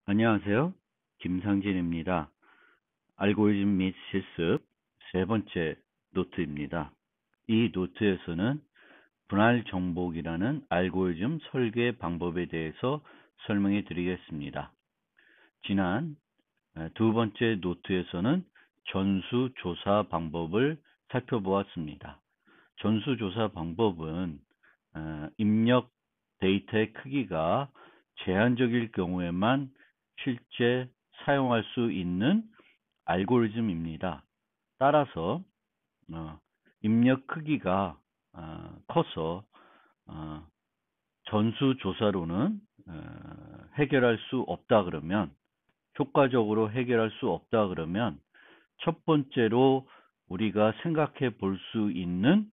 안녕하세요. 김상진입니다. 알고리즘 및 실습 세 번째 노트입니다. 이 노트에서는 분할 정복이라는 알고리즘 설계 방법에 대해서 설명해 드리겠습니다. 지난 두 번째 노트에서는 전수조사 방법을 살펴보았습니다. 전수조사 방법은 입력 데이터의 크기가 제한적일 경우에만 실제 사용할 수 있는 알고리즘입니다. 따라서 입력 크기가 커서 전수조사로는 해결할 수 없다 그러면, 효과적으로 해결할 수 없다 그러면, 첫 번째로 우리가 생각해 볼 수 있는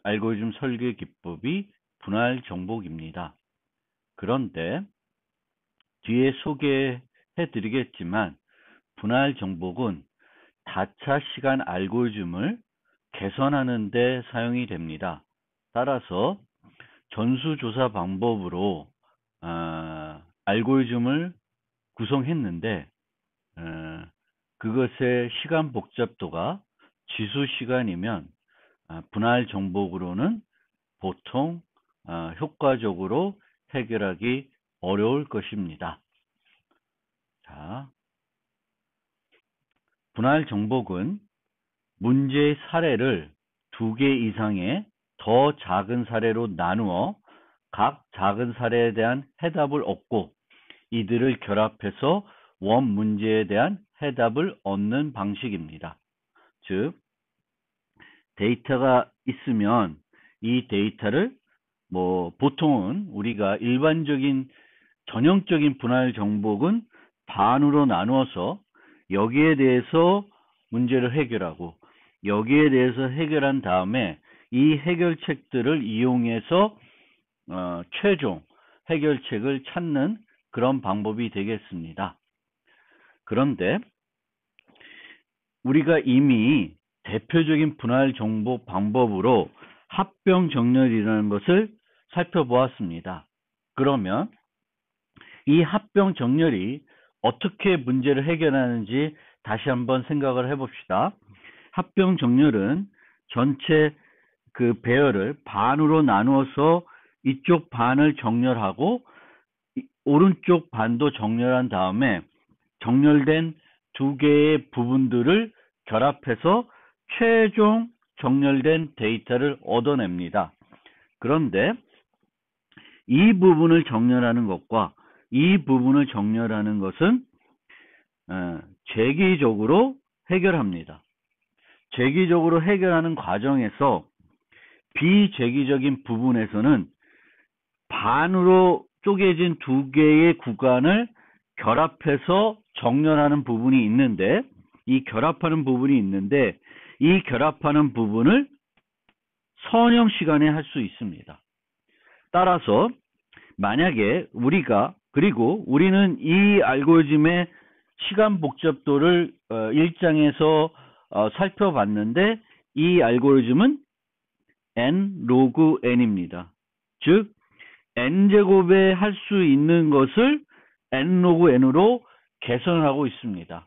알고리즘 설계 기법이 분할 정복입니다. 그런데 뒤에 소개해 드리겠지만 분할 정복은 다차 시간 알고리즘을 개선하는 데 사용이 됩니다. 따라서 전수조사 방법으로 알고리즘을 구성했는데 그것의 시간 복잡도가 지수 시간이면 분할 정복으로는 보통 효과적으로 해결하기 어려울 것입니다. 자, 분할 정복은 문제의 사례를 2개 이상의 더 작은 사례로 나누어 각 작은 사례에 대한 해답을 얻고 이들을 결합해서 원 문제에 대한 해답을 얻는 방식입니다. 즉, 데이터가 있으면 이 데이터를 보통은 우리가 일반적인 전형적인 분할 정복은 반으로 나누어서 여기에 대해서 문제를 해결하고 여기에 대해서 해결한 다음에 이 해결책들을 이용해서 최종 해결책을 찾는 그런 방법이 되겠습니다. 그런데 우리가 이미 대표적인 분할 정복 방법으로 합병 정렬이라는 것을 살펴보았습니다. 그러면 이 합병 정렬이 어떻게 문제를 해결하는지 다시 한번 생각을 해봅시다. 합병 정렬은 전체 그 배열을 반으로 나누어서 이쪽 반을 정렬하고 오른쪽 반도 정렬한 다음에 정렬된 2개의 부분들을 결합해서 최종 정렬된 데이터를 얻어냅니다. 그런데 이 부분을 정렬하는 것과 이 부분을 정렬하는 것은 재기적으로 해결합니다. 재기적으로 해결하는 과정에서 비재기적인 부분에서는 반으로 쪼개진 2개의 구간을 결합해서 정렬하는 부분이 있는데, 이 결합하는 부분을 선형 시간에 할 수 있습니다. 따라서 만약에 우리는 이 알고리즘의 시간 복잡도를 1장에서 살펴봤는데 이 알고리즘은 n 로그 n입니다. 즉 n제곱에 할 수 있는 것을 n 로그 n으로 개선하고 있습니다.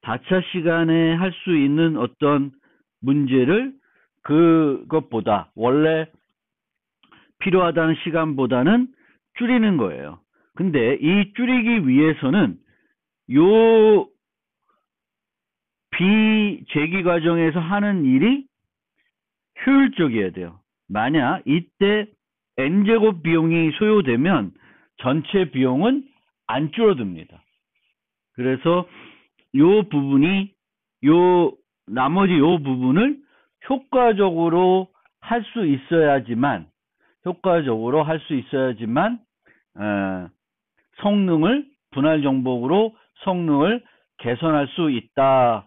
다차 시간에 할 수 있는 어떤 문제를 그것보다 원래 필요하다는 시간보다는 줄이는 거예요. 근데 이 줄이기 위해서는 요 비재기 과정에서 하는 일이 효율적이어야 돼요. 만약 이때 n제곱 비용이 소요되면 전체 비용은 안 줄어듭니다. 그래서 나머지 요 부분을 효과적으로 할 수 있어야지만 분할 정복으로 성능을 개선할 수 있다라는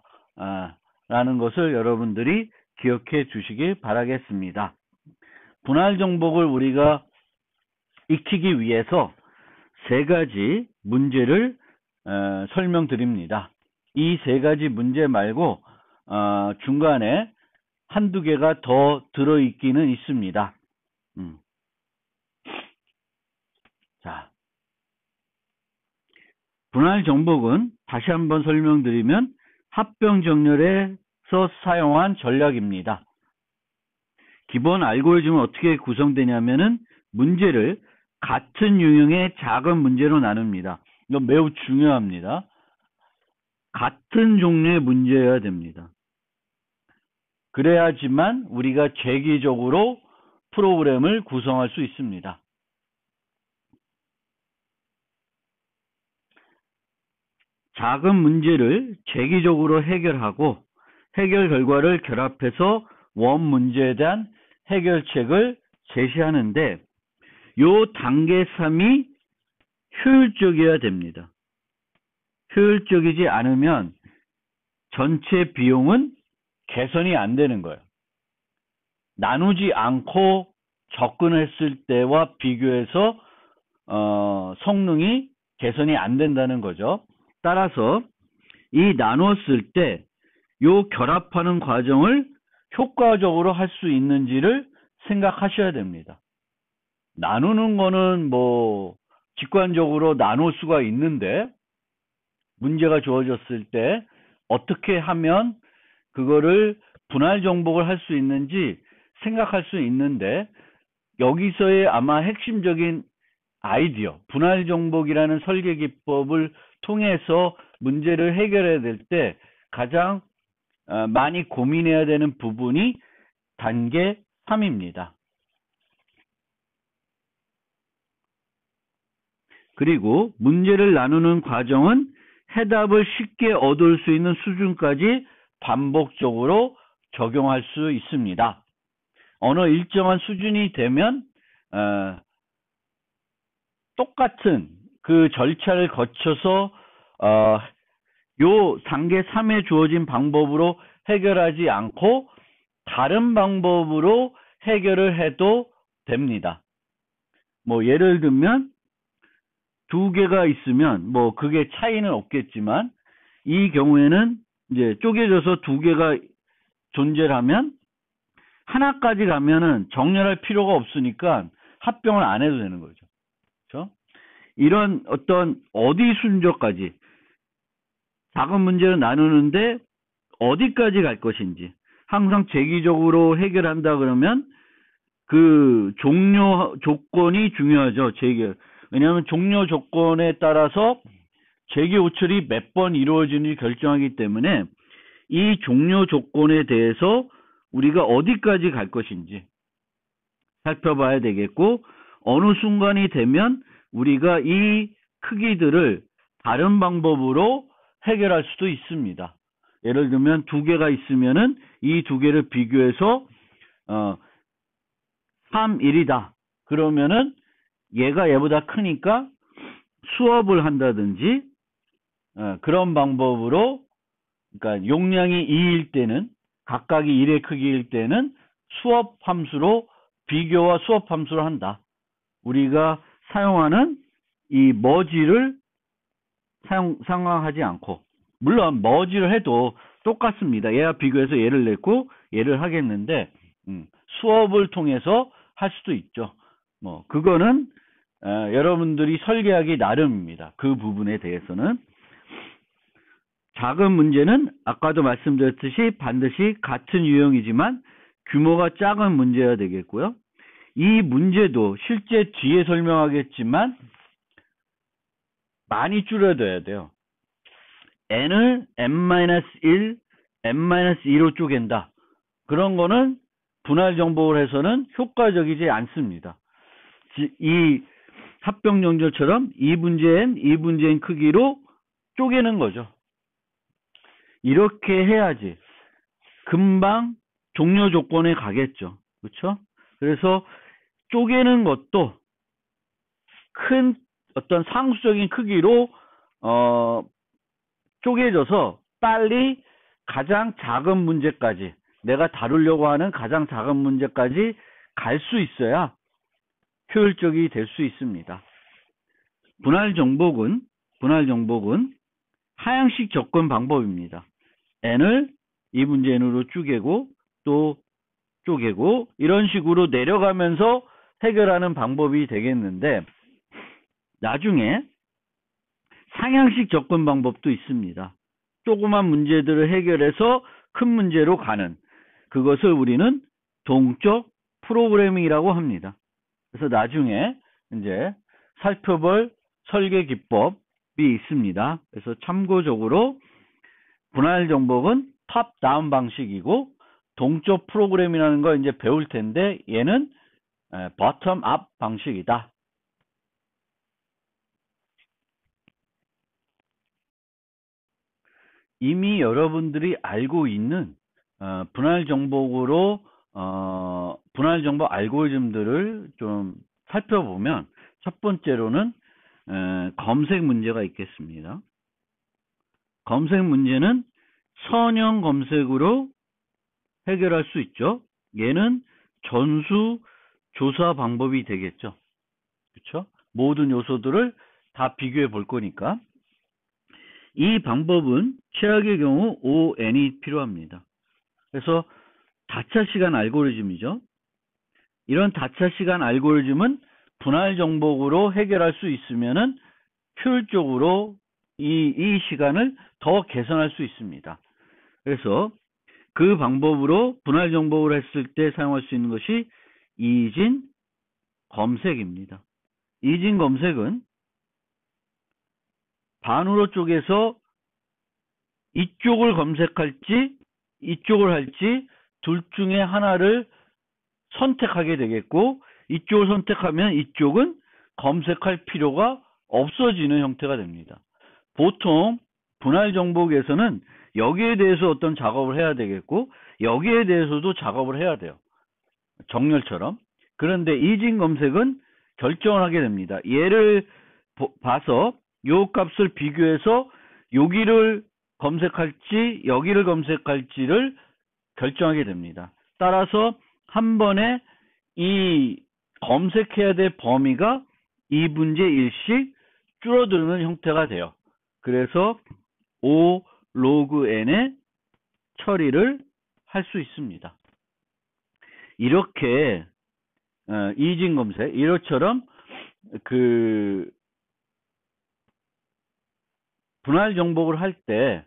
것을 여러분들이 기억해 주시기 바라겠습니다. 분할 정복을 우리가 익히기 위해서 3가지 문제를 설명드립니다. 이 3가지 문제 말고 중간에 한두 개가 더 들어있기는 있습니다. 자, 분할 정복은 다시 한번 설명드리면 합병 정렬에서 사용한 전략입니다. 기본 알고리즘은 어떻게 구성되냐면은 문제를 같은 유형의 작은 문제로 나눕니다. 이건 매우 중요합니다. 같은 종류의 문제여야 됩니다. 그래야지만 우리가 재기적으로 프로그램을 구성할 수 있습니다. 작은 문제를 재기적으로 해결하고 해결 결과를 결합해서 원 문제에 대한 해결책을 제시하는데 요 단계 3이 효율적이어야 됩니다. 효율적이지 않으면 전체 비용은 개선이 안 되는 거예요. 나누지 않고 접근했을 때와 비교해서 성능이 개선이 안 된다는 거죠. 따라서 이 나눴을 때 요 결합하는 과정을 효과적으로 할 수 있는지를 생각하셔야 됩니다. 나누는 거는 뭐 직관적으로 나눌 수가 있는데 문제가 주어졌을 때 어떻게 하면 그거를 분할 정복을 할 수 있는지 생각할 수 있는데 여기서의 아마 핵심적인 아이디어, 분할 정복이라는 설계 기법을 통해서 문제를 해결해야 될 때 가장 많이 고민해야 되는 부분이 단계 3입니다. 그리고 문제를 나누는 과정은 해답을 쉽게 얻을 수 있는 수준까지 반복적으로 적용할 수 있습니다. 어느 일정한 수준이 되면 똑같은 그 절차를 거쳐서 요 단계 3에 주어진 방법으로 해결하지 않고 다른 방법으로 해결을 해도 됩니다. 뭐 예를 들면 두 개가 있으면 뭐 그게 차이는 없겠지만 이 경우에는 이제 쪼개져서 두 개가 존재하면 하나까지 가면은 정렬할 필요가 없으니까 합병을 안 해도 되는 거죠. 그렇죠? 이런 어떤 어디 순서까지 작은 문제를 나누는데 어디까지 갈 것인지 항상 재기적으로 해결한다 그러면 그 종료 조건이 중요하죠. 왜냐하면 종료 조건에 따라서 재기 호출이 몇 번 이루어지는지 결정하기 때문에 이 종료 조건에 대해서 우리가 어디까지 갈 것인지 살펴봐야 되겠고 어느 순간이 되면 우리가 이 크기들을 다른 방법으로 해결할 수도 있습니다. 예를 들면 두 개가 있으면은 이 두 개를 비교해서 3, 1이다. 그러면은 얘가 얘보다 크니까 수업을 한다든지 그런 방법으로 그러니까 용량이 2일 때는 각각이 1의 크기일 때는 수업 함수로 비교와 수업 함수로 한다. 우리가 사용하는 이 머지를 상황하지 않고 물론 머지를 해도 똑같습니다. 얘와 비교해서 얘를 냈고 얘를 하겠는데 수업을 통해서 할 수도 있죠. 뭐 그거는 여러분들이 설계하기 나름입니다. 그 부분에 대해서는 작은 문제는 아까도 말씀드렸듯이 반드시 같은 유형이지만 규모가 작은 문제여야 되겠고요. 이 문제도 실제 뒤에 설명하겠지만 많이 줄여둬야 돼요. n을 n-1, n-2로 쪼갠다. 그런 거는 분할 정복을 해서는 효과적이지 않습니다. 이 합병 정렬처럼 2분의 n, 2분의 n 크기로 쪼개는 거죠. 이렇게 해야지 금방 종료 조건에 가겠죠. 그렇죠? 그래서 쪼개는 것도 큰 어떤 상수적인 크기로 쪼개져서 빨리 가장 작은 문제까지 내가 다루려고 하는 가장 작은 문제까지 갈 수 있어야 효율적이 될 수 있습니다. 분할 정복은 하향식 접근 방법입니다. n을 2분의 n으로 쪼개고 또 쪼개고 이런 식으로 내려가면서 해결하는 방법이 되겠는데 나중에 상향식 접근 방법도 있습니다. 조그만 문제들을 해결해서 큰 문제로 가는 그것을 우리는 동적 프로그래밍이라고 합니다. 그래서 나중에 이제 살펴볼 설계 기법이 있습니다. 그래서 참고적으로 분할 정복은 탑 다운 방식이고 동적 프로그램이라는 거 이제 배울 텐데 얘는 버텀 업 방식이다. 이미 여러분들이 알고 있는 분할 정복으로 분할 정복 알고리즘들을 좀 살펴보면 첫 번째로는 검색 문제가 있겠습니다. 검색 문제는 선형 검색으로 해결할 수 있죠. 얘는 전수 조사 방법이 되겠죠. 그렇죠? 모든 요소들을 다 비교해 볼 거니까. 이 방법은 최악의 경우 ON이 필요합니다. 그래서 다차 시간 알고리즘이죠. 이런 다차 시간 알고리즘은 분할 정복으로 해결할 수 있으면은 효율적으로 이 시간을 더 개선할 수 있습니다. 그래서 그 방법으로 분할 정복을 했을 때 사용할 수 있는 것이 이진 검색입니다. 이진 검색은 반으로 쪼개서 이쪽을 검색할지 이쪽을 할지 둘 중에 하나를 선택하게 되겠고 이쪽을 선택하면 이쪽은 검색할 필요가 없어지는 형태가 됩니다. 보통 분할 정복에서는 여기에 대해서 어떤 작업을 해야 되겠고 여기에 대해서도 작업을 해야 돼요. 정렬처럼. 그런데 이진 검색은 결정을 하게 됩니다. 얘를 봐서 요 값을 비교해서 여기를 검색할지 여기를 검색할지를 결정하게 됩니다. 따라서 한 번에 이 검색해야 될 범위가 2분의 1씩 줄어드는 형태가 돼요. 그래서 O log n의 처리를 할 수 있습니다. 이렇게 이진 검색 이것처럼 그 분할 정복을 할 때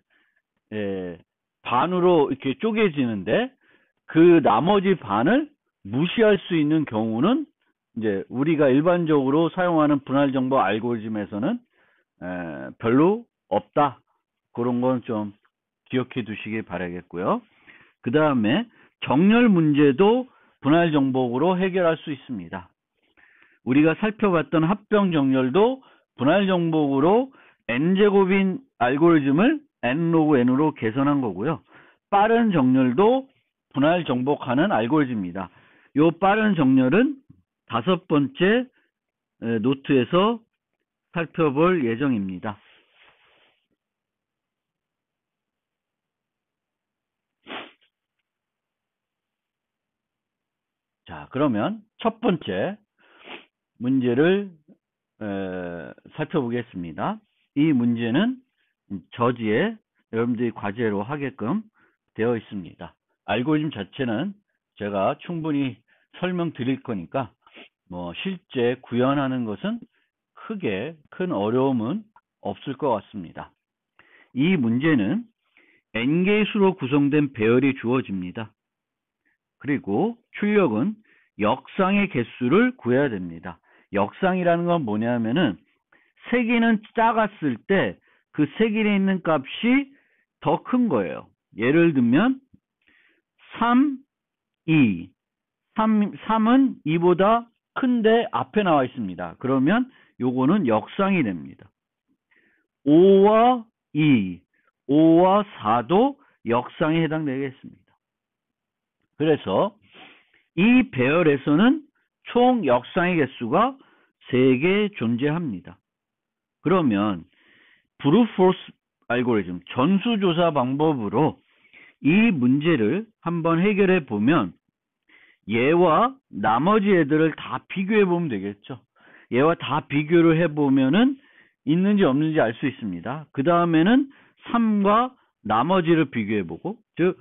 반으로 이렇게 쪼개지는데 그 나머지 반을 무시할 수 있는 경우는 이제 우리가 일반적으로 사용하는 분할 정복 알고리즘에서는 별로 없다. 그런 건 좀 기억해 두시기 바라겠고요. 그 다음에 정렬 문제도 분할 정복으로 해결할 수 있습니다. 우리가 살펴봤던 합병 정렬도 분할 정복으로 n제곱인 알고리즘을 n 로그 n으로 개선한 거고요. 빠른 정렬도 분할 정복하는 알고리즘입니다. 이 빠른 정렬은 5번째 노트에서 살펴볼 예정입니다. 자, 그러면 첫 번째 문제를 살펴보겠습니다. 이 문제는 저지에 여러분들이 과제로 하게끔 되어 있습니다. 알고리즘 자체는 제가 충분히 설명드릴 거니까 실제 구현하는 것은 크게 큰 어려움은 없을 것 같습니다. 이 문제는 n개의 수로 구성된 배열이 주어집니다. 그리고 출력은 역상의 개수를 구해야 됩니다. 역상이라는 건 뭐냐면은 세기는 작았을 때 그 세기에 있는 값이 더 큰 거예요. 예를 들면 3, 2. 3은 2보다 큰데 앞에 나와 있습니다. 그러면 요거는 역상이 됩니다. 5와 2, 5와 4도 역상에 해당되겠습니다. 그래서 이 배열에서는 총 역상의 개수가 3개 존재합니다. 그러면 브루포스 알고리즘 전수조사 방법으로 이 문제를 한번 해결해 보면 얘와 나머지 애들을 다 비교해 보면 되겠죠. 얘와 다 비교를 해 보면은 있는지 없는지 알 수 있습니다. 그 다음에는 3과 나머지를 비교해 보고, 즉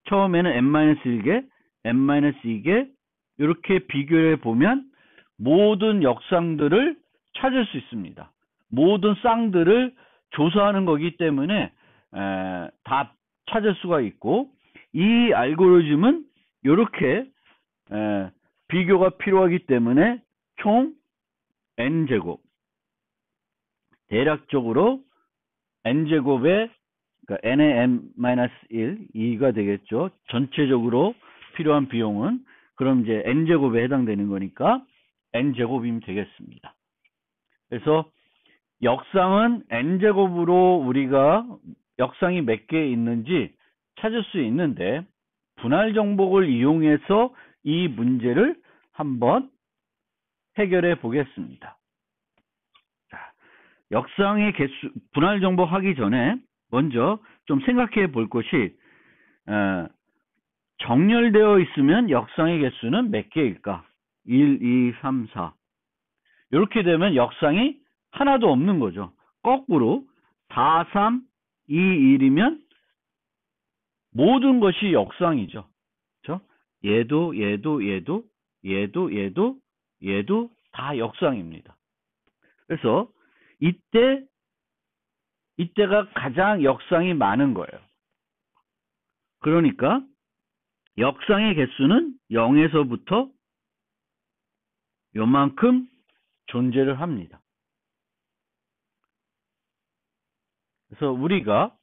처음에는 n-1개, n-2개 이렇게 비교해 보면 모든 역상들을 찾을 수 있습니다. 모든 쌍들을 조사하는 거기 때문에 다 찾을 수가 있고, 이 알고리즘은 이렇게 비교가 필요하기 때문에 총 n제곱, 대략적으로 n제곱에 그러니까 n의 n-1, 2가 되겠죠. 전체적으로 필요한 비용은. 그럼 이제 n제곱에 해당되는 거니까 n제곱이면 되겠습니다. 그래서 역상은 n제곱으로 우리가 역상이 몇 개 있는지 찾을 수 있는데, 분할 정복을 이용해서 이 문제를 한번 해결해 보겠습니다. 자, 역상의 개수, 분할 정복하기 전에 먼저 좀 생각해 볼 것이, 정렬되어 있으면 역상의 개수는 몇 개일까? 1, 2, 3, 4. 이렇게 되면 역상이 하나도 없는 거죠. 거꾸로 4, 3, 2, 1이면 모든 것이 역상이죠. 그렇죠? 얘도 다 역상입니다. 그래서 이때가 가장 역상이 많은 거예요. 그러니까 역상의 개수는 0에서부터 요만큼 존재를 합니다. 그래서 우리가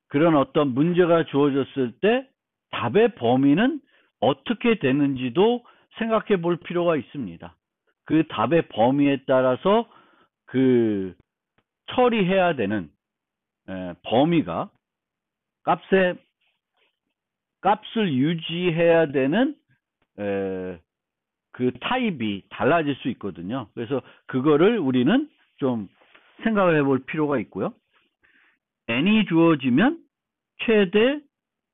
그런 어떤 문제가 주어졌을 때 답의 범위는 어떻게 되는지도 생각해 볼 필요가 있습니다. 그 답의 범위에 따라서 그 처리해야 되는 범위가 값을 유지해야 되는 그 타입이 달라질 수 있거든요. 그래서 그거를 우리는 좀 생각을 해볼 필요가 있고요. n이 주어지면 최대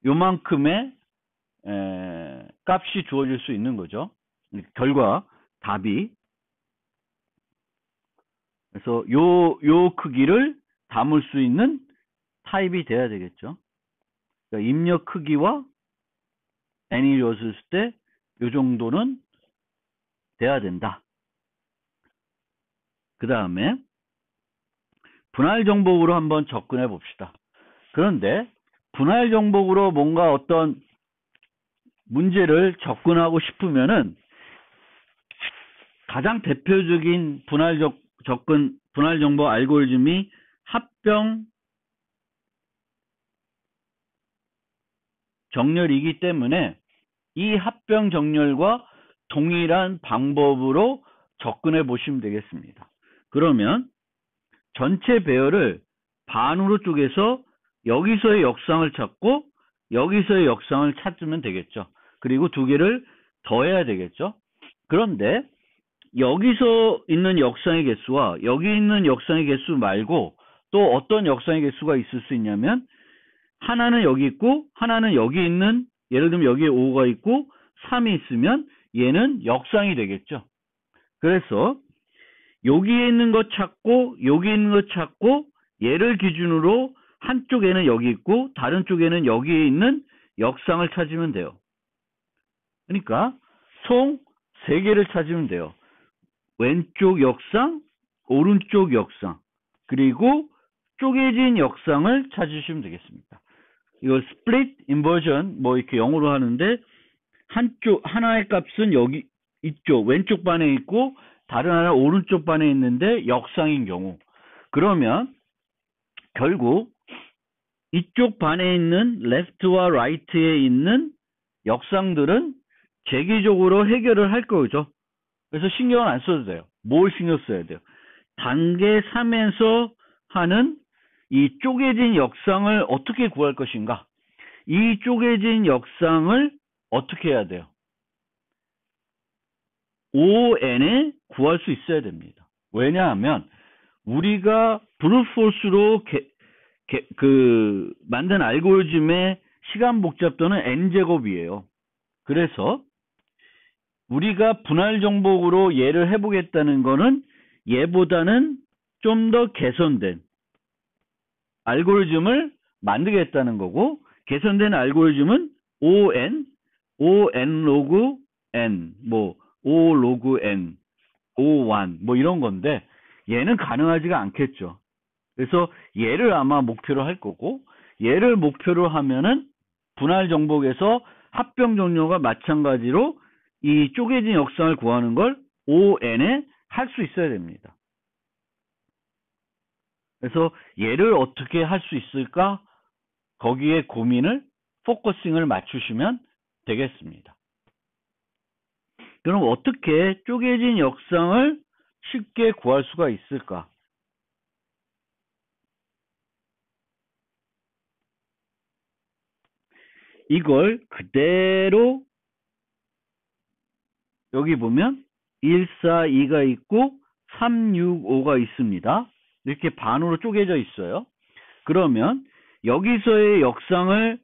요만큼의 값이 주어질 수 있는 거죠. 결과 답이. 그래서 요 크기를 담을 수 있는 타입이 돼야 되겠죠. 그러니까 입력 크기와 n이 주어졌을 때 요 정도는 돼야 된다. 그 다음에 분할 정복으로 한번 접근해 봅시다. 그런데 분할 정복으로 뭔가 어떤 문제를 접근하고 싶으면은 가장 대표적인 분할 정복 알고리즘이 합병 정렬이기 때문에 이 합병 정렬과 동일한 방법으로 접근해 보시면 되겠습니다. 그러면 전체 배열을 반으로 쪼개서 여기서의 역상을 찾고 여기서의 역상을 찾으면 되겠죠. 그리고 두 개를 더해야 되겠죠. 그런데 여기서 있는 역상의 개수와 여기 있는 역상의 개수 말고 또 어떤 역상의 개수가 있을 수 있냐면, 하나는 여기 있고 하나는 여기 있는, 예를 들면 여기에 5가 있고 3이 있으면 얘는 역상이 되겠죠. 그래서 여기에 있는 것 찾고 여기 있는 것 찾고 얘를 기준으로 한쪽에는 여기 있고 다른 쪽에는 여기에 있는 역상을 찾으면 돼요. 그러니까 총 3개를 찾으면 돼요. 왼쪽 역상, 오른쪽 역상, 그리고 쪼개진 역상을 찾으시면 되겠습니다. 이걸 split inversion 뭐 이렇게 영어로 하는데, 하나의 값은 여기 이쪽 왼쪽 반에 있고 다른 하나 오른쪽 반에 있는데 역상인 경우, 그러면 결국 이쪽 반에 있는 left와 right에 있는 역상들은 재기적으로 해결을 할 거죠. 그래서 신경을 안 써도 돼요. 뭘 신경 써야 돼요? 단계 3에서 하는 이 쪼개진 역상을 어떻게 구할 것인가? 이 쪼개진 역상을 어떻게 해야 돼요? ON에 구할 수 있어야 됩니다. 왜냐하면 우리가 브루트포스로 만든 알고리즘의 시간 복잡도는 n제곱이에요. 그래서 우리가 분할 정복으로 얘를 해보겠다는 거는 얘보다는 좀 더 개선된 알고리즘을 만들겠다는 거고, 개선된 알고리즘은 O(n) 로그 n, 뭐 O 로그 n, O1 뭐 이런 건데, 얘는 가능하지가 않겠죠. 그래서 얘를 아마 목표로 할 거고, 얘를 목표로 하면은 분할 정복에서 합병 종료가 마찬가지로 이 쪼개진 역상을 구하는 걸 ON에 할 수 있어야 됩니다. 그래서 얘를 어떻게 할 수 있을까? 거기에 고민을, 포커싱을 맞추시면 되겠습니다. 그럼 어떻게 쪼개진 역상을 쉽게 구할 수가 있을까? 이걸 그대로 여기 보면 142가 있고 365가 있습니다. 이렇게 반으로 쪼개져 있어요. 그러면 여기서의 역상을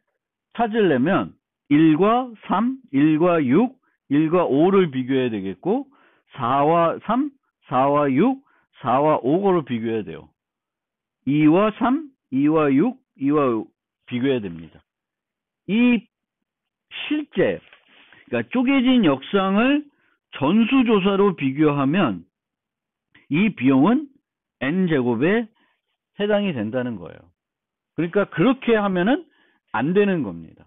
찾으려면 1과 3, 1과 6, 1과 5를 비교해야 되겠고 4와 3, 4와 6, 4와 5를 비교해야 돼요. 2와 3, 2와 6, 2와 5 비교해야 됩니다. 이 실제 그러니까 쪼개진 역상을 전수조사로 비교하면 이 비용은 n제곱에 해당이 된다는 거예요. 그러니까 그렇게 하면은 안 되는 겁니다.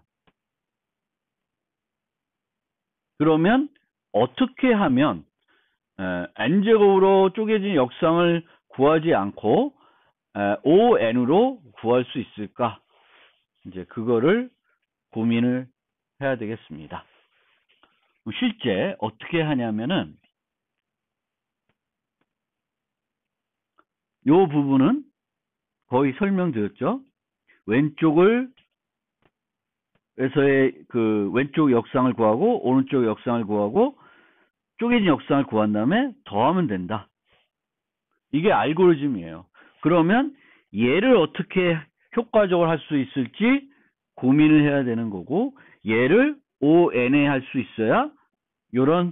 그러면 어떻게 하면 n제곱으로 쪼개진 역상을 구하지 않고 ON으로 구할 수 있을까? 이제 그거를 고민을 해야 되겠습니다. 실제 어떻게 하냐면은 이 부분은 거의 설명드렸죠. 왼쪽을 에서의 그 왼쪽 역상을 구하고 오른쪽 역상을 구하고 쪼개진 역상을 구한 다음에 더하면 된다. 이게 알고리즘이에요. 그러면 얘를 어떻게 효과적으로 할 수 있을지 고민을 해야 되는 거고, 얘를 ON에 할 수 있어야 이런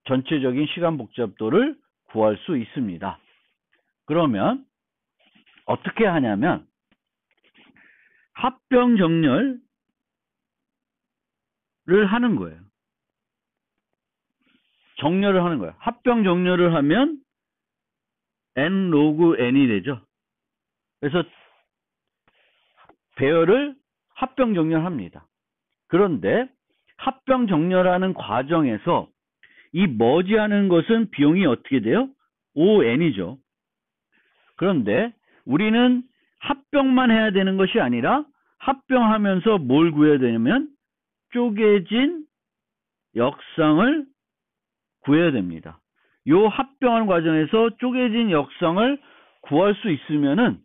전체적인 시간 복잡도를 구할 수 있습니다. 그러면 어떻게 하냐면 합병 정렬을 하는 거예요. 정렬을 하는 거예요. 합병 정렬을 하면 n 로그 n이 되죠. 그래서 배열을 합병 정렬합니다. 그런데 합병 정렬하는 과정에서 이 머지하는 것은 비용이 어떻게 돼요? ON이죠. 그런데 우리는 합병만 해야 되는 것이 아니라 합병하면서 뭘 구해야 되냐면 쪼개진 역상을 구해야 됩니다. 이 합병하는 과정에서 쪼개진 역상을 구할 수 있으면은,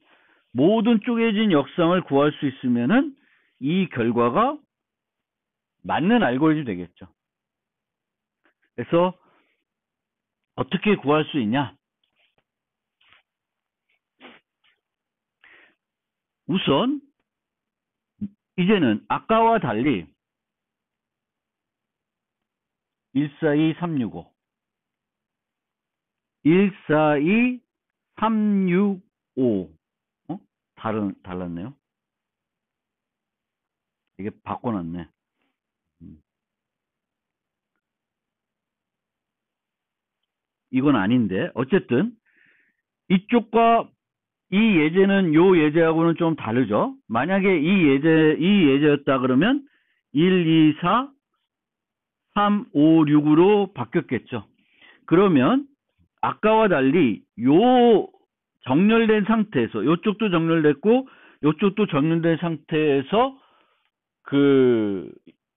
모든 쪼개진 역상을 구할 수 있으면은 이 결과가 맞는 알고리즘이 되겠죠. 그래서 어떻게 구할 수 있냐? 우선 이제는 아까와 달리 142, 365 142, 365 달랐네요. 이게 바꿔놨네. 이건 아닌데 어쨌든 이쪽과 이 예제는 요 예제하고는 좀 다르죠. 만약에 이 예제였다 그러면 1, 2, 4, 3, 5, 6으로 바뀌었겠죠. 그러면 아까와 달리 요 정렬된 상태에서, 요쪽도 정렬됐고 요쪽도 정렬된 상태에서 그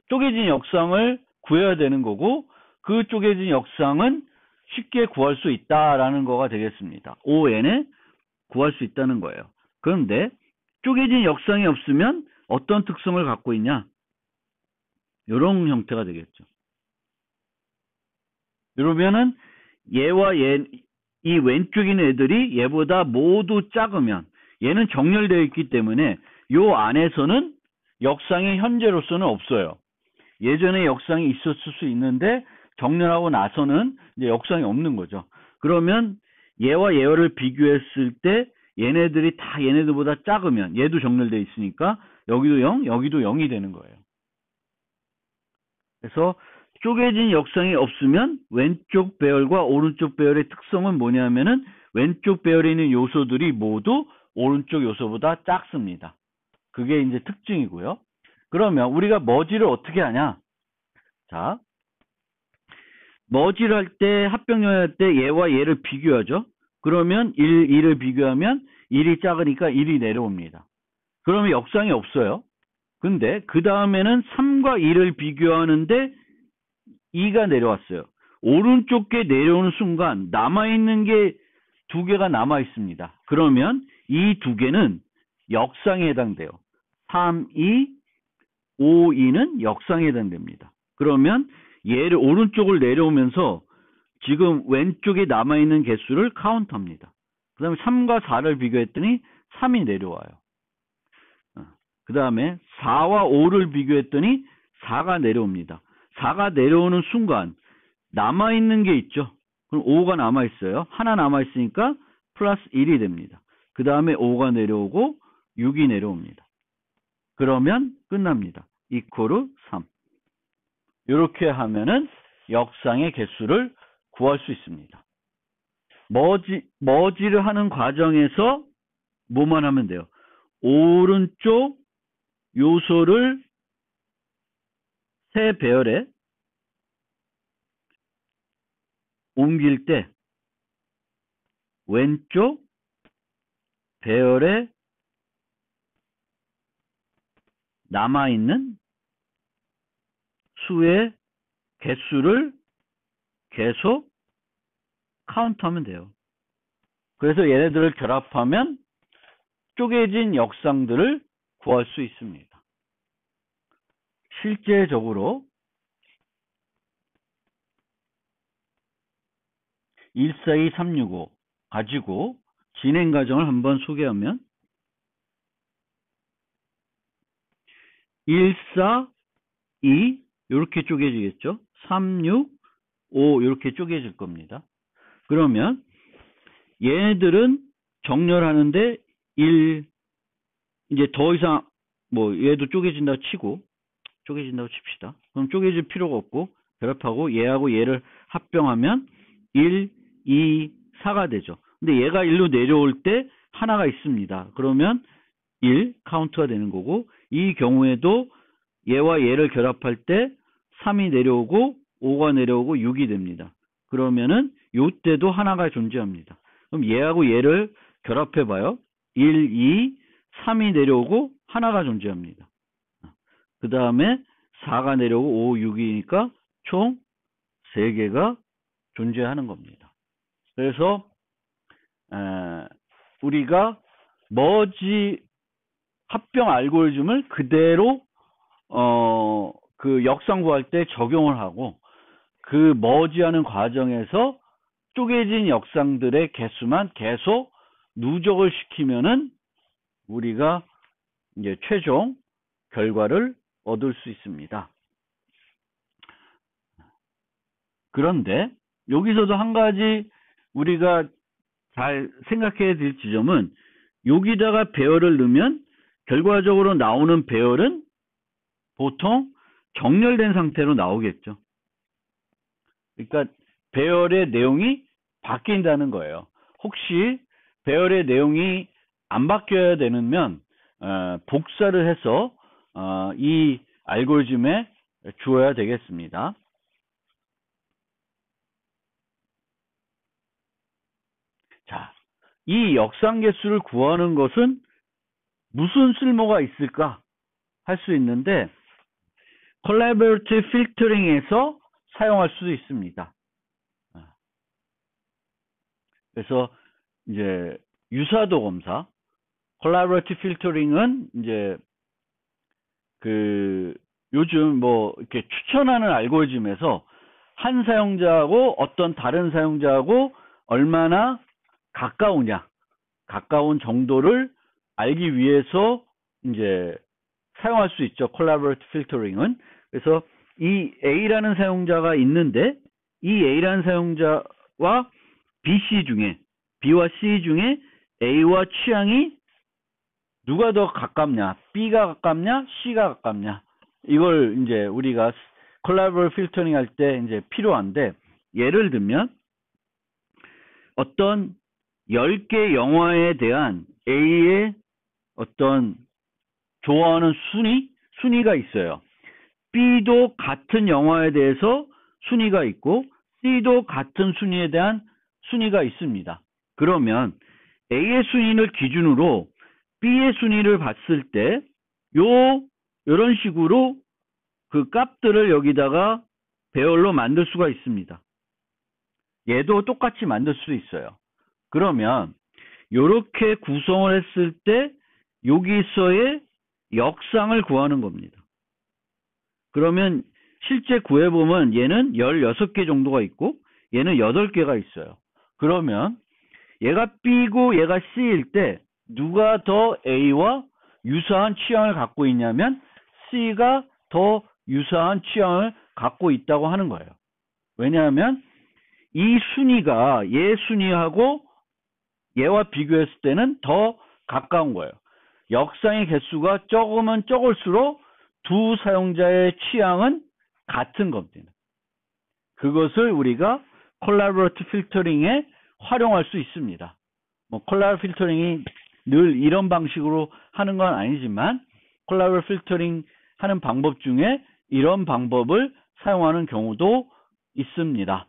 쪼개진 역상을 구해야 되는 거고, 그 쪼개진 역상은 쉽게 구할 수 있다라는 거가 되겠습니다. ON에 구할 수 있다는 거예요. 그런데 쪼개진 역상이 없으면 어떤 특성을 갖고 있냐? 이런 형태가 되겠죠. 이러면은 얘와 얘, 이 왼쪽에 있는 애들이 얘보다 모두 작으면, 얘는 정렬되어 있기 때문에 요 안에서는 역상이 현재로서는 없어요. 예전에 역상이 있었을 수 있는데 정렬하고 나서는 이제 역상이 없는 거죠. 그러면 얘와 얘를 비교했을 때 얘네들이 다 얘네들보다 작으면, 얘도 정렬되어 있으니까 여기도 0, 여기도 0이 되는 거예요. 그래서 쪼개진 역상이 없으면 왼쪽 배열과 오른쪽 배열의 특성은 뭐냐면은 왼쪽 배열에 있는 요소들이 모두 오른쪽 요소보다 작습니다. 그게 이제 특징이고요. 그러면 우리가 머지를 어떻게 하냐? 자, 머지를 할 때, 합병연할 때 얘와 얘를 비교하죠. 그러면 1을 비교하면 1이 작으니까 1이 내려옵니다. 그러면 역상이 없어요. 근데 그 다음에는 3과 2를 비교하는데 2가 내려왔어요. 오른쪽 게 내려오는 순간 남아있는 게 2개가 남아있습니다. 그러면 이 2개는 역상에 해당돼요. 3, 2, 5, 2는 역상에 해당됩니다. 그러면 얘를 오른쪽을 내려오면서 지금 왼쪽에 남아있는 개수를 카운트합니다. 그 다음에 3과 4를 비교했더니 3이 내려와요. 그 다음에 4와 5를 비교했더니 4가 내려옵니다. 4가 내려오는 순간 남아있는 게 있죠. 그럼 5가 남아있어요. 하나 남아있으니까 플러스 1이 됩니다. 그 다음에 5가 내려오고 6이 내려옵니다. 그러면 끝납니다. 이퀄 3. 이렇게 하면은 역상의 개수를 구할 수 있습니다. 머지를 하는 과정에서 뭐만 하면 돼요? 오른쪽 요소를 세 배열에 옮길 때 왼쪽 배열에 남아있는 수의 개수를 계속 카운트하면 돼요. 그래서 얘네들을 결합하면 쪼개진 역상들을 구할 수 있습니다. 실제적으로 142365 가지고 진행 과정을 한번 소개하면 142 이렇게 쪼개지겠죠. 365 이렇게 쪼개질 겁니다. 그러면 얘네들은 정렬하는데 이제 더 이상 얘도 쪼개진다고 칩시다. 그럼 쪼개질 필요가 없고 결합하고 얘하고 얘를 합병하면 1, 2, 4가 되죠. 근데 얘가 1로 내려올 때 하나가 있습니다. 그러면 1 카운트가 되는 거고 이 경우에도 얘와 얘를 결합할 때 3이 내려오고 5가 내려오고 6이 됩니다. 그러면은 요때도 하나가 존재합니다. 그럼 얘하고 얘를 결합해 봐요. 1, 2, 3이 내려오고 하나가 존재합니다. 그 다음에 4가 내려오고 5, 6이니까 총 3개가 존재하는 겁니다. 그래서 우리가 머지 합병 알고리즘을 그대로 그 역상 구할 때 적용을 하고 그 머지하는 과정에서 쪼개진 역상들의 개수만 계속 누적을 시키면은 우리가 이제 최종 결과를 얻을 수 있습니다. 그런데 여기서도 한 가지 우리가 잘 생각해야 될 지점은 여기다가 배열을 넣으면 결과적으로 나오는 배열은 보통 정렬된 상태로 나오겠죠. 그러니까 배열의 내용이 바뀐다는 거예요. 혹시 배열의 내용이 안 바뀌어야 되면 복사를 해서 이 알고리즘에 주어야 되겠습니다. 자, 이 역상 개수를 구하는 것은 무슨 쓸모가 있을까 할 수 있는데 Collaborative Filtering에서 사용할 수도 있습니다. 그래서 이제 유사도 검사, Collaborative Filtering은 이제 그 요즘 이렇게 추천하는 알고리즘에서 한 사용자하고 어떤 다른 사용자하고 얼마나 가까우냐, 가까운 정도를 알기 위해서 이제 사용할 수 있죠. Collaborative Filtering은. 그래서 이 A라는 사용자가 있는데 이 A라는 사용자와 BC 중에 B와 C 중에 A와 취향이 누가 더 가깝냐, B가 가깝냐, C가 가깝냐, 이걸 이제 우리가 콜라보레이티브 필터링 할 때 이제 필요한데, 예를 들면 어떤 10개 영화에 대한 A의 어떤 좋아하는 순위가 있어요. B도 같은 영화에 대해서 순위가 있고 C도 같은 순위에 대한 순위가 있습니다. 그러면 A의 순위를 기준으로 B의 순위를 봤을 때 이런 식으로 그 값들을 여기다가 배열로 만들 수가 있습니다. 얘도 똑같이 만들 수 있어요. 그러면 이렇게 구성을 했을 때 여기서의 역상을 구하는 겁니다. 그러면 실제 구해보면 얘는 16개 정도가 있고 얘는 8개가 있어요. 그러면 얘가 B고 얘가 C일 때 누가 더 A와 유사한 취향을 갖고 있냐면 C가 더 유사한 취향을 갖고 있다고 하는 거예요. 왜냐하면 이 순위가 얘 순위하고 얘와 비교했을 때는 더 가까운 거예요. 역상의 개수가 적으면 적을수록 두 사용자의 취향은 같은 겁니다. 그것을 우리가 콜라보레이티브 필터링에 활용할 수 있습니다. 콜라보레이티브 필터링이 늘 이런 방식으로 하는 건 아니지만 콜라보레이티브 필터링 하는 방법 중에 이런 방법을 사용하는 경우도 있습니다.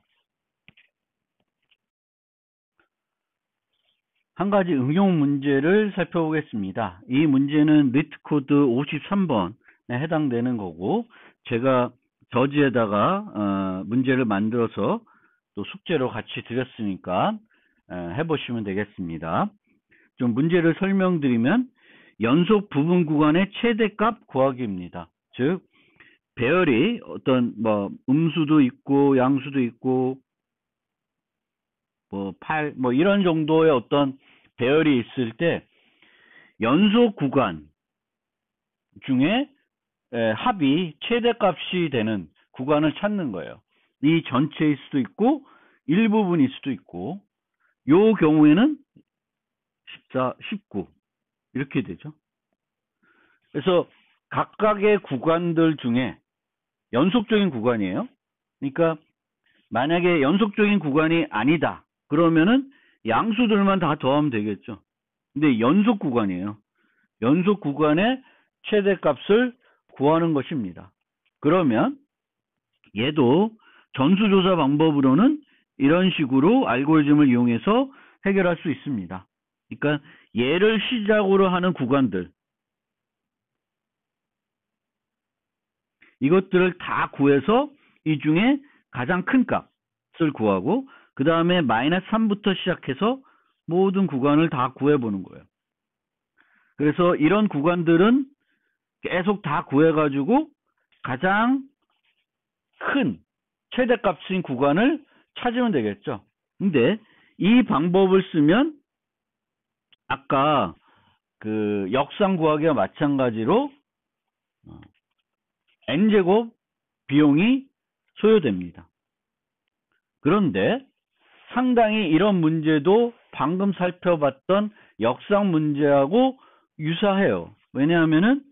한 가지 응용 문제를 살펴보겠습니다. 이 문제는 리트코드 53번에 해당되는 거고, 제가 저지에다가 문제를 만들어서 또 숙제로 같이 드렸으니까 해보시면 되겠습니다. 좀 문제를 설명드리면 연속 부분 구간의 최대값 구하기입니다. 즉 배열이 어떤 음수도 있고 양수도 있고 8 이런 정도의 어떤 배열이 있을 때 연속 구간 중에 합이 최대값이 되는 구간을 찾는 거예요. 이 전체일 수도 있고 일부분일 수도 있고, 요 경우에는 14, 19 이렇게 되죠. 그래서 각각의 구간들 중에 연속적인 구간이에요. 그러니까 만약에 연속적인 구간이 아니다 그러면은 양수들만 다 더하면 되겠죠. 근데 연속 구간이에요. 연속 구간의 최대값을 구하는 것입니다. 그러면 얘도 전수조사 방법으로는 이런 식으로 알고리즘을 이용해서 해결할 수 있습니다. 그러니까 얘를 시작으로 하는 구간들, 이것들을 다 구해서 이 중에 가장 큰 값을 구하고 그 다음에 마이너스 3부터 시작해서 모든 구간을 다 구해보는 거예요. 그래서 이런 구간들은 계속 다 구해가지고 가장 큰 최대값인 구간을 찾으면 되겠죠. 근데 이 방법을 쓰면 아까 그 역상 구하기와 마찬가지로 n제곱 비용이 소요됩니다. 그런데 상당히 이런 문제도 방금 살펴봤던 역상 문제하고 유사해요. 왜냐하면은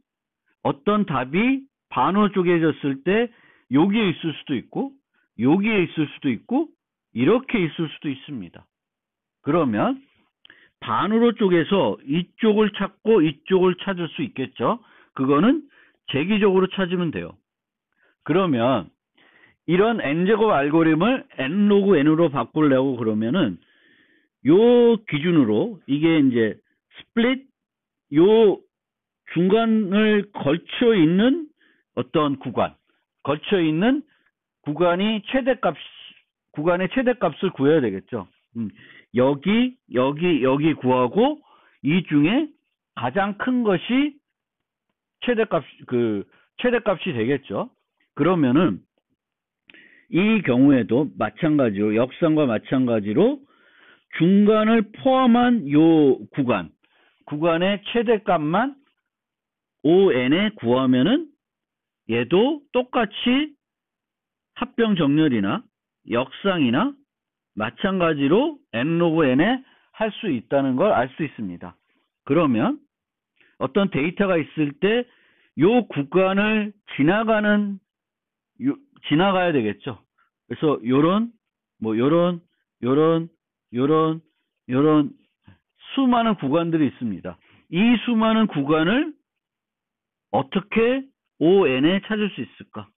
어떤 답이 반으로 쪼개졌을 때 여기에 있을 수도 있고 여기에 있을 수도 있고 이렇게 있을 수도 있습니다. 그러면 반으로 쪼개서 이쪽을 찾고 이쪽을 찾을 수 있겠죠. 그거는 재기적으로 찾으면 돼요. 그러면 이런 n제곱 알고리즘을 n로그 n으로 바꾸려고 그러면은 요 기준으로 이게 이제 스플릿 요 중간을 걸쳐 있는 어떤 걸쳐 있는 구간의 최대값을 구해야 되겠죠. 여기 구하고 이 중에 가장 큰 것이 최대값이 되겠죠. 그러면은 이 경우에도 마찬가지로 역상과 마찬가지로 중간을 포함한 요 구간의 최대값만 ON에 구하면은 얘도 똑같이 합병 정렬이나 역상이나 마찬가지로 n로그 n에 할 수 있다는 걸 알 수 있습니다. 그러면 어떤 데이터가 있을 때 요 구간을 지나가야 되겠죠. 그래서 요런 요런 수많은 구간들이 있습니다. 이 수많은 구간을 어떻게 ON에 찾을 수 있을까?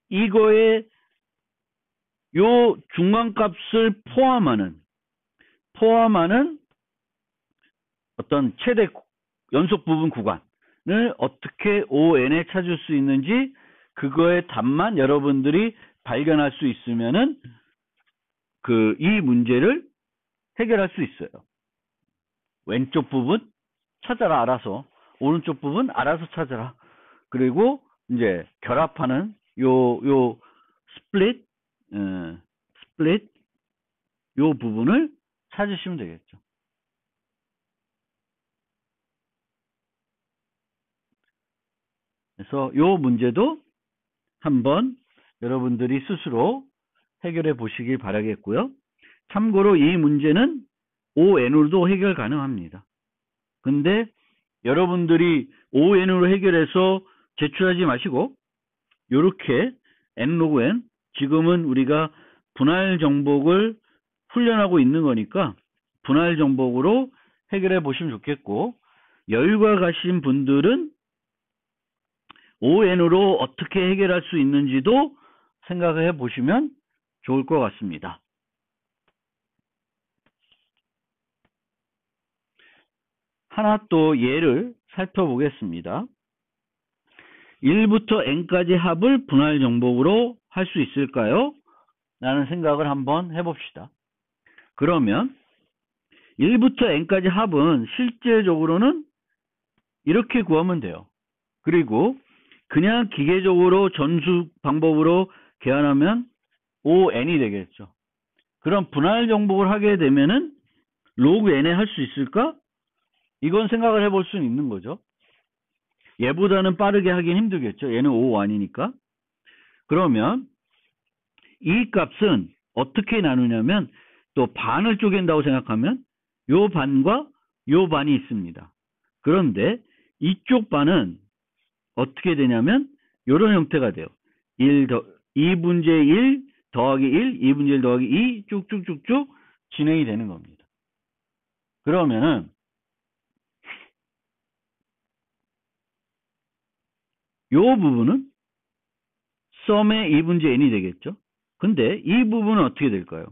이거에 요 중간값을 포함하는 어떤 최대 연속 부분 구간을 어떻게 ON에 찾을 수 있는지 그거의 답만 여러분들이 발견할 수 있으면은 이 문제를 해결할 수 있어요. 왼쪽 부분 찾아라 알아서, 오른쪽 부분 알아서 찾아라. 그리고 이제 결합하는 요 스플릿 요 부분을 찾으시면 되겠죠. 그래서 요 문제도 한번 여러분들이 스스로 해결해 보시길 바라겠고요. 참고로 이 문제는 ON으로도 해결 가능합니다. 근데 여러분들이 ON으로 해결해서 제출하지 마시고 요렇게 N로그 N, 지금은 우리가 분할 정복을 훈련하고 있는 거니까 분할 정복으로 해결해 보시면 좋겠고, 여유가 가신 분들은 ON으로 어떻게 해결할 수 있는지도 생각해 보시면 좋을 것 같습니다. 하나 또 예를 살펴보겠습니다. 1부터 n까지 합을 분할 정복으로 할 수 있을까요? 라는 생각을 한번 해봅시다. 그러면 1부터 n까지 합은 실제적으로는 이렇게 구하면 돼요. 그리고 그냥 기계적으로 전수 방법으로 계산하면 ON이 되겠죠. 그럼 분할 정복을 하게 되면은 로그 n에 할 수 있을까? 이건 생각을 해볼 수는 있는 거죠. 얘보다는 빠르게 하긴 힘들겠죠. 얘는 5완이니까. 그러면 이 값은 어떻게 나누냐면, 또 반을 쪼갠다고 생각하면 요 반과 요 반이 있습니다. 그런데 이쪽 반은 어떻게 되냐면 요런 형태가 돼요. 2분의 1 더하기 1, 2분의 1 더하기 2 쭉쭉쭉쭉 진행이 되는 겁니다. 그러면은 요 부분은 썸의 2분의 n이 되겠죠. 근데 이 부분은 어떻게 될까요?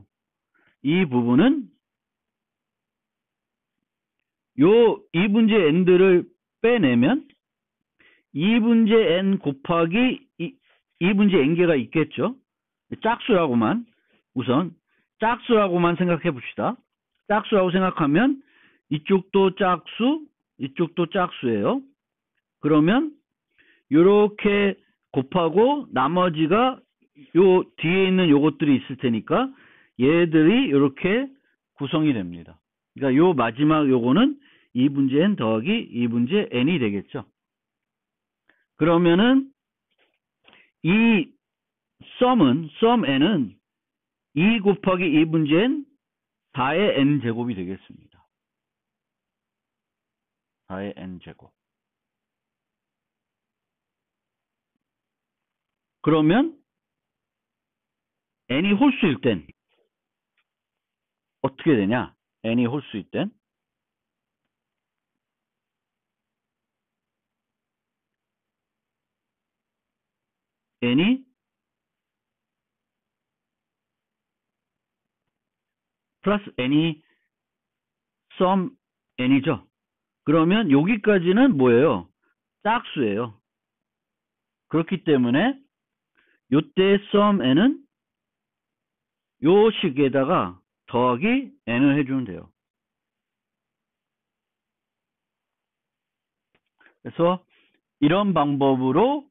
이 부분은 요 2분의 n들을 빼내면 2분의 n 곱하기 2분의 n개가 있겠죠. 짝수라고만, 우선 짝수라고만 생각해 봅시다. 짝수라고 생각하면 이쪽도 짝수, 이쪽도 짝수예요. 그러면 요렇게 곱하고 나머지가 요 뒤에 있는 요것들이 있을 테니까 얘들이 요렇게 구성이 됩니다. 그러니까 요 마지막 요거는 2분의 n 더하기 2분의 n이 되겠죠. 그러면은 이 sum n은 2 곱하기 2분의 n 4의 n 제곱이 되겠습니다. 4의 n 제곱. 그러면 n이 홀수일 땐 어떻게 되냐? n이 홀수일 땐 n이 플러스 n이 sum n이죠. 그러면 여기까지는 뭐예요? 짝수예요. 그렇기 때문에 요때 sum n은 요 식에다가 더하기 n을 해주면 돼요. 그래서 이런 방법으로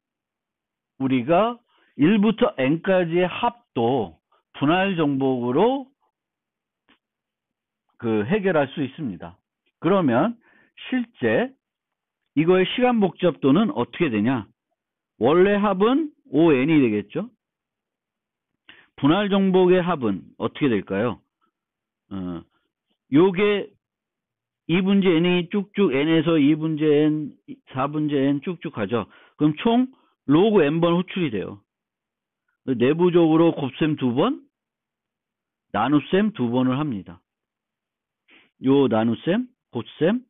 우리가 1부터 n까지의 합도 분할 정복으로 해결할 수 있습니다. 그러면 실제 이거의 시간 복잡도는 어떻게 되냐? 원래 합은 ON이 되겠죠? 분할 정복의 합은 어떻게 될까요? 요게 2분의 n이 쭉쭉 n에서 2분의 n, 4분의 n 쭉쭉 가죠. 그럼 총 로그 n번 호출이 돼요. 내부적으로 곱셈 2번, 나눗셈 2번을 합니다. 요 나눗셈, 곱셈,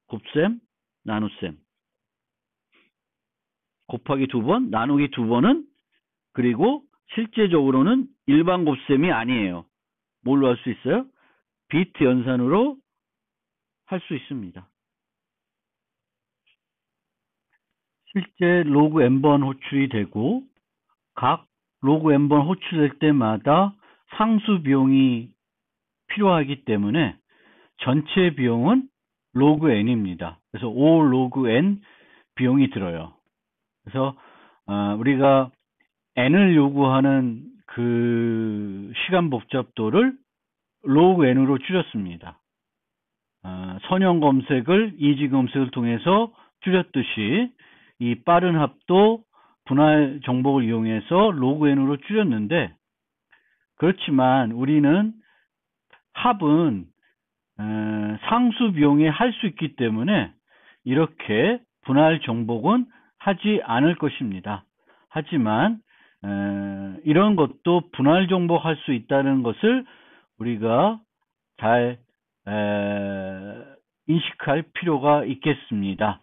곱셈, 나눗셈. 곱하기 2번, 나누기 2번은 그리고 실제적으로는 일반 곱셈이 아니에요. 뭘로 할 수 있어요? 비트 연산으로 할 수 있습니다. 실제 로그 n번 호출이 되고 각 로그 n번 호출될 때마다 상수 비용이 필요하기 때문에 전체 비용은 로그 n입니다. 그래서 5 로그 n 비용이 들어요. 그래서 우리가 n을 요구하는 그 시간 복잡도를 로그 n으로 줄였습니다. 선형 검색을 이지 검색을 통해서 줄였듯이 이 빠른 합도 분할 정복을 이용해서 로그 n으로 줄였는데, 그렇지만 우리는 합은 상수 비용에 할 수 있기 때문에 이렇게 분할 정복은 하지 않을 것입니다. 하지만 이런 것도 분할 정복할 수 있다는 것을 우리가 잘 인식할 필요가 있겠습니다.